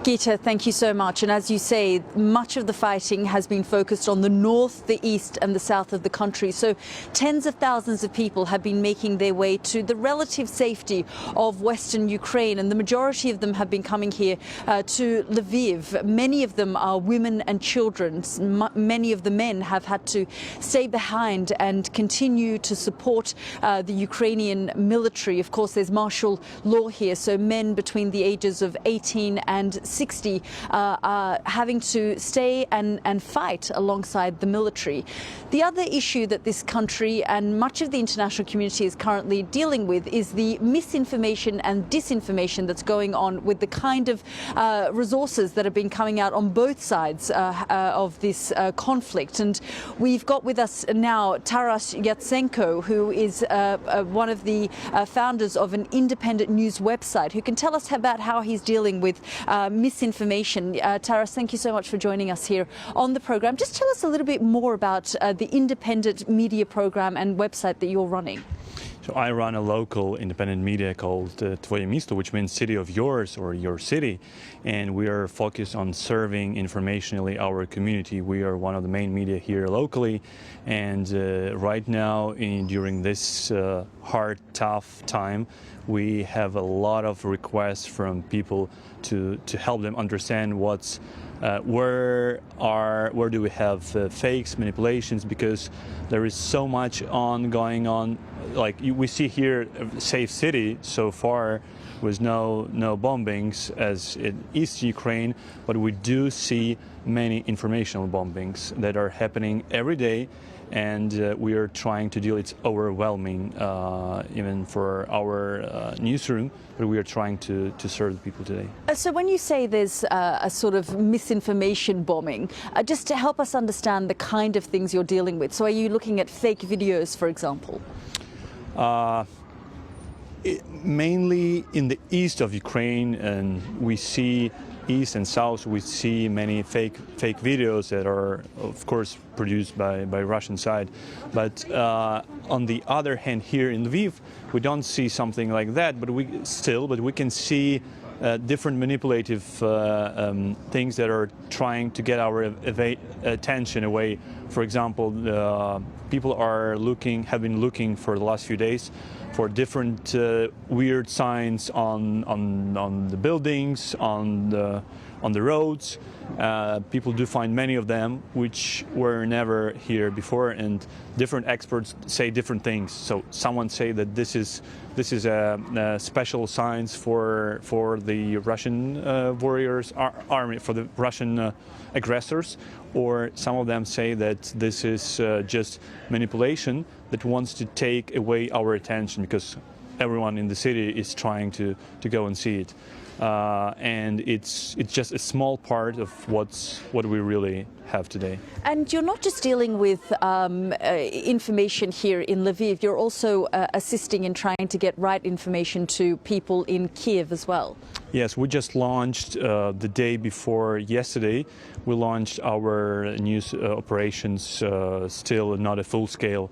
Gita, thank you so much. And as you say, much of the fighting has been focused on the north, the east and the south of the country. So tens of thousands of people have been making their way to the relative safety of Western Ukraine, and the majority of them have been coming here to Lviv. Many of them are women and children. Many of the men have had to stay behind and continue to support the Ukrainian military. Of course, there's martial law here, so men between the ages of 18 and 60 are having to stay and fight alongside the military. The other issue that this country and much of the international community is currently dealing with is the misinformation and disinformation that's going on with the kind of resources that have been coming out on both sides of this conflict. And we've got with us now Taras Yatsenko, who is one of the founders of an independent news website, who can tell us about how he's dealing with misinformation. Taras, thank you so much for joining us here on the program. Just tell us a little bit more about the independent media program and website that you're running. So I run a local independent media called Tvoje Misto, which means city of yours or your city, and we are focused on serving informationally our community. We are one of the main media here locally, and right now during this hard, tough time, we have a lot of requests from people to help them understand what's where do we have fakes, manipulations, because there is so much going on. Like we see here, a safe city so far with no bombings as in East Ukraine, but we do see many informational bombings that are happening every day, and we are trying to deal. It's overwhelming even for our newsroom, but we are trying to serve the people today. So when you say there's a sort of misinformation bombing, just to help us understand the kind of things you're dealing with. So are you looking at fake videos, for example? Mainly in the east of Ukraine, and we see east and south, we see many fake videos that are, of course, produced by Russian side. But on the other hand, here in Lviv, we don't see something like that. But we can see different manipulative things that are trying to get our attention away. For example, people have been looking for the last few days for different weird signs on the buildings, on the roads. People do find many of them which were never here before, and different experts say different things. So someone say that this is a special signs for the Russian warriors army, for the Russian aggressors, or some of them say that this is just manipulation that wants to take away our attention because everyone in the city is trying to go and see it. And it's just a small part of what we really have today. And you're not just dealing with information here in Lviv, you're also assisting in trying to get right information to people in Kiev as well. Yes, we just launched the day before yesterday. We launched our news operations, still not a full scale,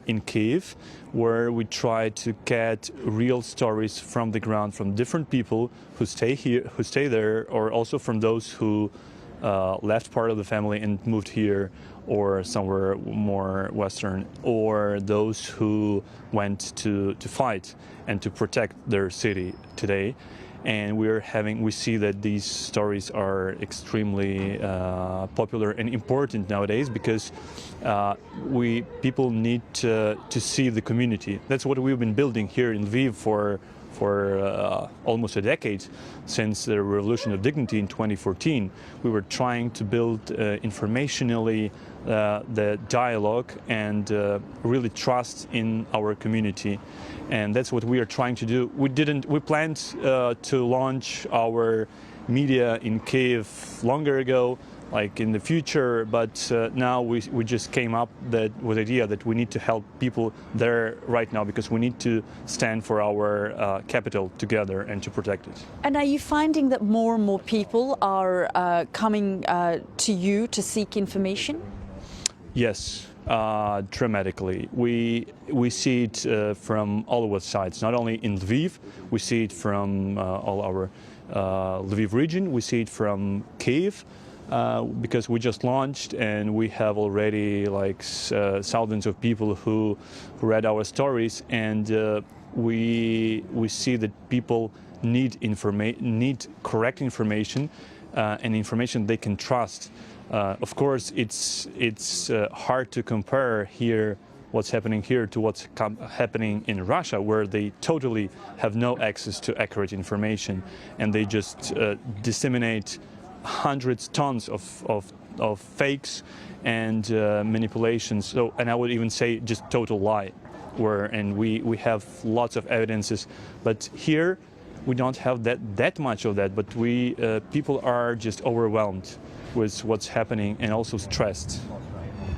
in Kiev, where we try to get real stories from the ground, from different people who stay here, who stay there, or also from those who left part of the family and moved here or somewhere more Western, or those who went to fight and to protect their city today. And we see that these stories are extremely popular and important nowadays, because people need to see the community. That's what we've been building here in Lviv for almost a decade, since the Revolution of Dignity in 2014. We were trying to build informationally the dialogue and really trust in our community, and that's what we are trying to do. We planned to launch our media in Kiev longer ago, like in the future, but now we just came up with the idea that we need to help people there right now, because we need to stand for our capital together and to protect it. And are you finding that more and more people are coming to you to seek information? Yes, dramatically. We see it from all of our sides, not only in Lviv. We see it from all our Lviv region. We see it from Kyiv. Because we just launched and we have already like thousands of people who read our stories, and we see that people need correct information and information they can trust. Of course, it's hard to compare here what's happening here to what's happening in Russia, where they totally have no access to accurate information and they just disseminate hundreds tons of fakes and manipulations. So, and I would even say just total lie. And we have lots of evidences, but here we don't have that much of that. But people are just overwhelmed with what's happening and also stressed.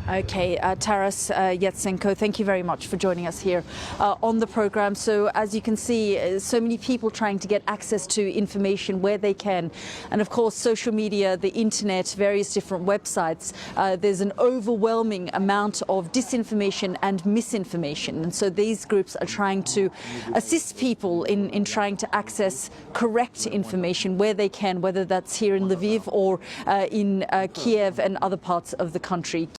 Okay, Taras Yatsenko, thank you very much for joining us here on the program. So as you can see, so many people trying to get access to information where they can. And of course, social media, the internet, various different websites, there's an overwhelming amount of disinformation and misinformation. And so these groups are trying to assist people in trying to access correct information where they can, whether that's here in Lviv or in Kiev and other parts of the country.